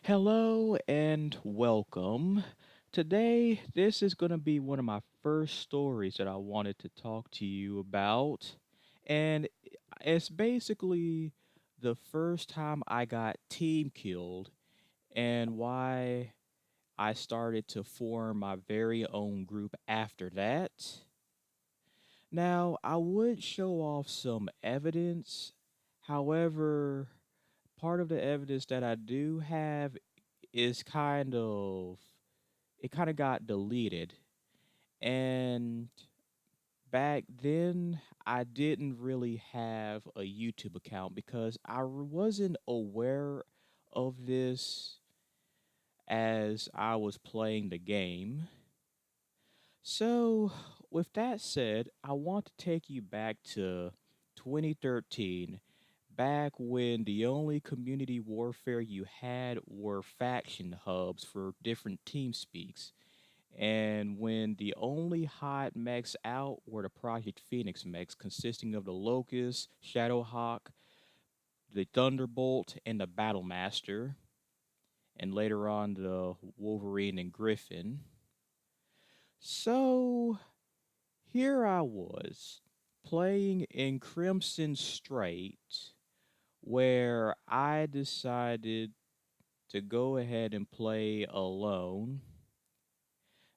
Hello and welcome. Today, this is going to be one of my first stories that I wanted to talk to you about. And it's basically the first time I got team killed and why I started to form my very own group after that. Now, I would show off some evidence. However, part of the evidence that I do have is kind of got deleted. And back then I didn't really have a YouTube account because wasn't aware of this as I was playing the game. So, with that said, I want to take you back to 2013, back when the only community warfare you had were faction hubs for different team speaks. And when the only hot mechs out were the Project Phoenix mechs, consisting of the Locust, Shadowhawk, the Thunderbolt, and the Battlemaster, and later on the Wolverine and Griffin. So here I was playing in Crimson Strait, where I decided to go ahead and play alone.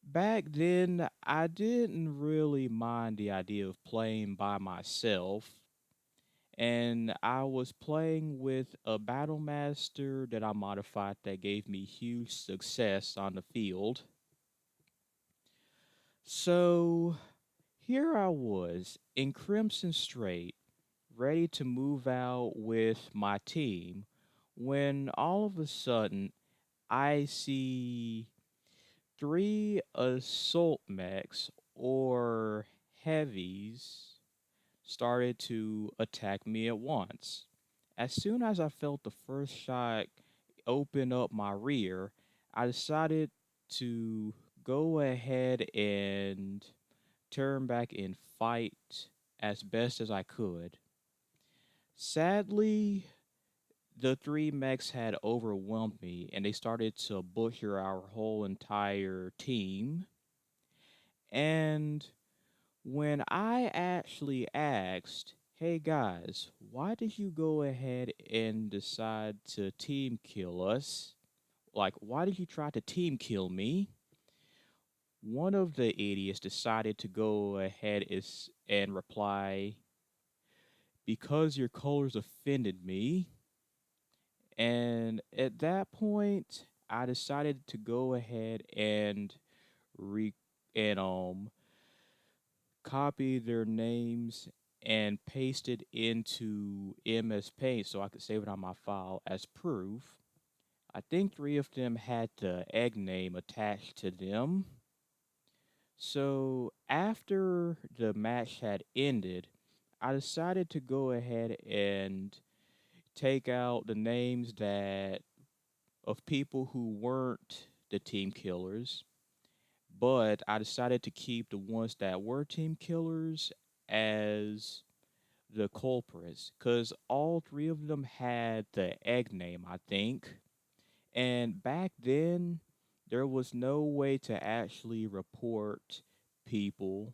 Back then, I didn't really mind the idea of playing by myself, and I was playing with a battle master that I modified that gave me huge success on the field. So here I was in Crimson Strait, ready to move out with my team, when all of a sudden I see three assault mechs or heavies started to attack me at once. As soon as I felt the first shot open up my rear, I decided to go ahead and turn back and fight as best as I could. Sadly, the three mechs had overwhelmed me and they started to butcher our whole entire team. And when I actually asked, hey guys, why did you go ahead and decide to team kill us? Like, why did you try to team kill me? One of the idiots decided to go ahead and reply, because your colors offended me. And at that point, I decided to go ahead and re and copy their names and paste it into MS Paint so I could save it on my file as proof. I think three of them had the egg name attached to them. So after the match had ended, I decided to go ahead and take out the names that of people who weren't the team killers, but I decided to keep the ones that were team killers as the culprits because all three of them had the egg name, I think. And back then, there was no way to actually report people.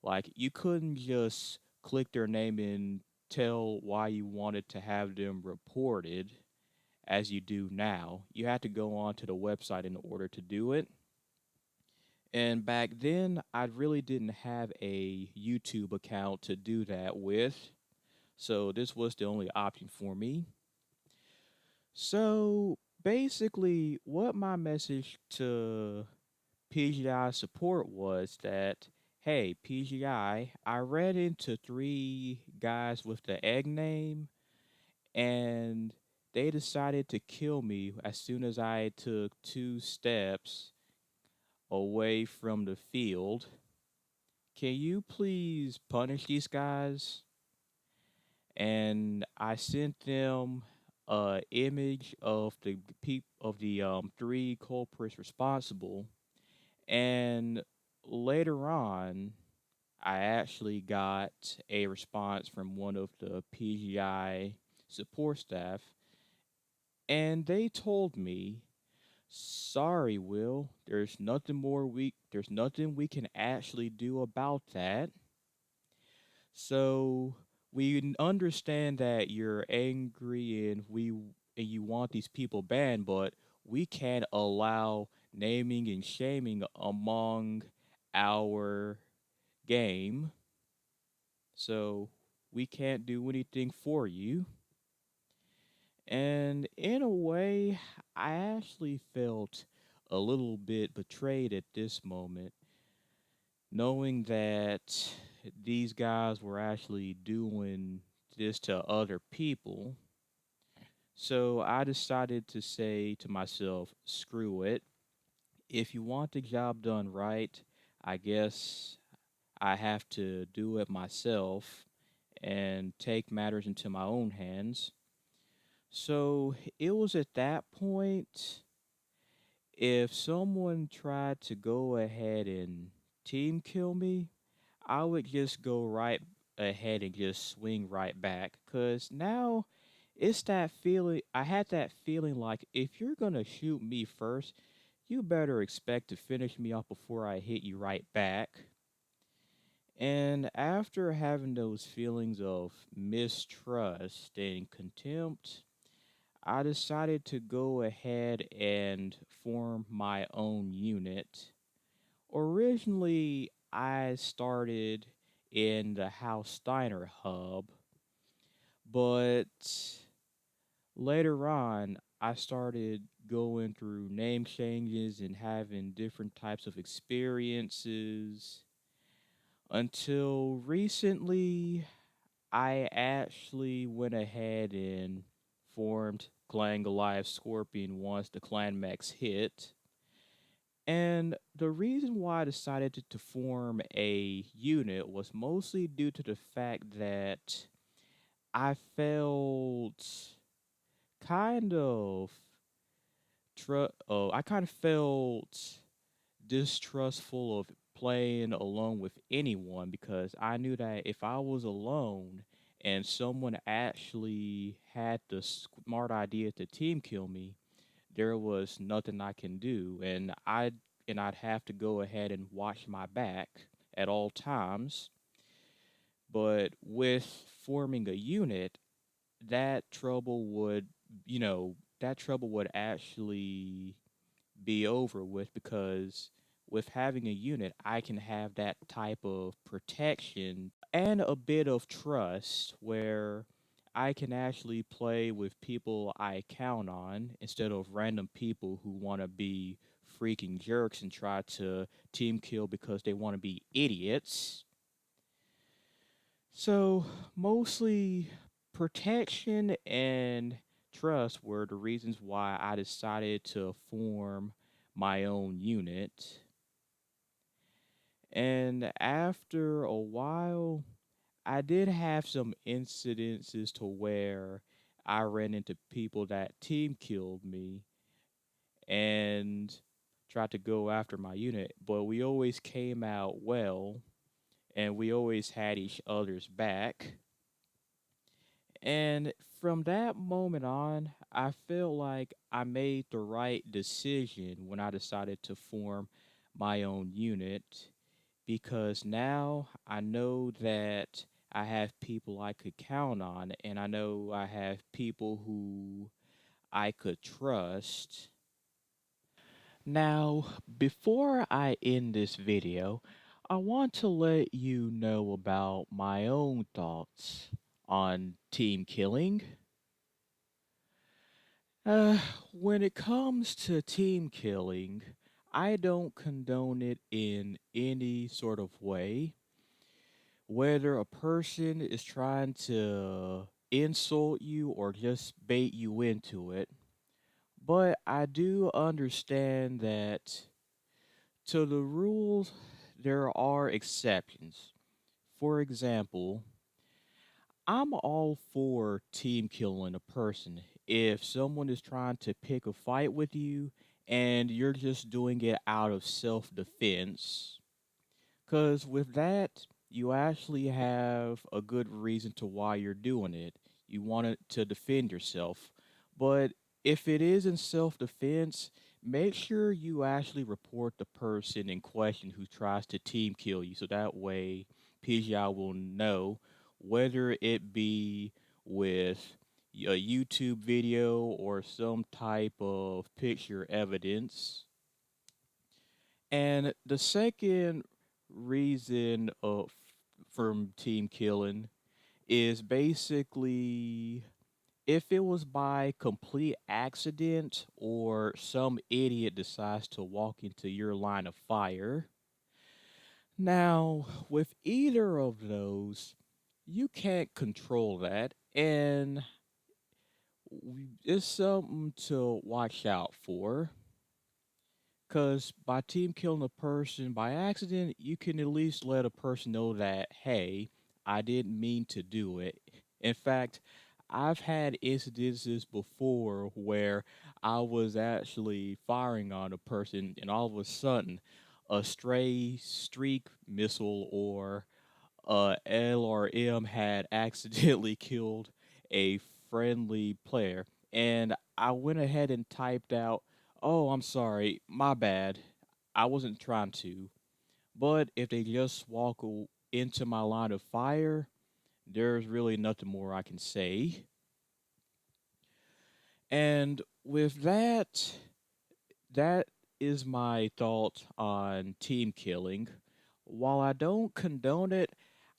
Like, you couldn't just click their name and tell why you wanted to have them reported as you do now. You had to go onto the website in order to do it. And back then, I really didn't have a YouTube account to do that with. So this was the only option for me. So basically, what my message to PGI support was that, hey, PGI, I ran into three guys with the egg name, and they decided to kill me as soon as I took two steps away from the field. Can you please punish these guys? And I sent them a image of the three culprits responsible. And later on, I actually got a response from one of the PGI support staff, And they told me, sorry, Will, there's nothing we can actually do about that. So we understand that you're angry and you want these people banned, but we can't allow naming and shaming among our game. So we can't do anything for you. And in a way, I actually felt a little bit betrayed at this moment, knowing that these guys were actually doing this to other people. So I decided to say to myself, screw it. If you want the job done right, I guess I have to do it myself and take matters into my own hands. So it was at that point, if someone tried to go ahead and team kill me, I would just go right ahead and just swing right back. Cause now it's that feeling. I had that feeling like if you're gonna shoot me first, you better expect to finish me off before I hit you right back. And after having those feelings of mistrust and contempt, I decided to go ahead and form my own unit. Originally, I started in the House Steiner hub, but later on, I started going through name changes and having different types of experiences until recently I actually went ahead and formed Clan Goliath Scorpion once the Clan Max hit. And the reason why I decided to form a unit was mostly due to the fact that I felt kind of I kind of felt distrustful of playing alone with anyone because I knew that if I was alone and someone actually had the smart idea to team kill me, there was nothing I can do, and I'd have to go ahead and watch my back at all times. But with forming a unit, that trouble would, that trouble would actually be over with because with having a unit, I can have that type of protection and a bit of trust where I can actually play with people I count on instead of random people who want to be freaking jerks and try to team kill because they want to be idiots. So, mostly protection and trust were the reasons why I decided to form my own unit. And after a while, I did have some incidences to where I ran into people that team killed me and tried to go after my unit, but we always came out well and we always had each other's back. And from that moment on, I feel like I made the right decision when I decided to form my own unit because now I know that I have people I could count on and I know I have people who I could trust. Now, before I end this video, I want to let you know about my own thoughts on team killing. Uh, when it comes to team killing, I don't condone it in any sort of way. Whether a person is trying to insult you or just bait you into it. But I do understand that to the rules, there are exceptions. For example, I'm all for team killing a person. If someone is trying to pick a fight with you and you're just doing it out of self defense, because with that, you actually have a good reason to why you're doing it. You want it to defend yourself. But if it is in self defense, make sure you actually report the person in question who tries to team kill you. So that way, PGI will know whether it be with a YouTube video or some type of picture evidence. And the second reason from team killing is basically if it was by complete accident or some idiot decides to walk into your line of fire. Now, with either of those, you can't control that, and it's something to watch out for. Because by team killing a person by accident, you can at least let a person know that, hey, I didn't mean to do it. In fact, I've had incidences before where I was actually firing on a person, and all of a sudden, a stray streak missile or LRM had accidentally killed a friendly player. And I went ahead and typed out, "Oh, I'm sorry, my bad. I wasn't trying to." But if they just into my line of fire, there's really nothing more I can say. And with that, that is my thought on team killing. While I don't condone it,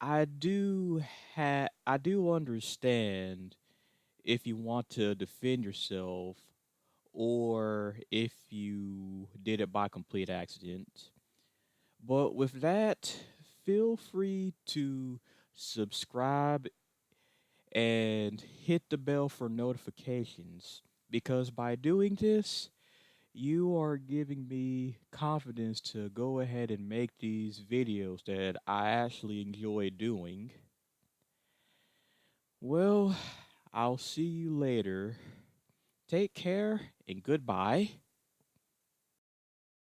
I do understand if you want to defend yourself or if you did it by complete accident. But with that, feel free to subscribe and hit the bell for notifications because by doing this, you are giving me confidence to go ahead and make these videos that I actually enjoy doing. Well, I'll see you later. Take care and goodbye.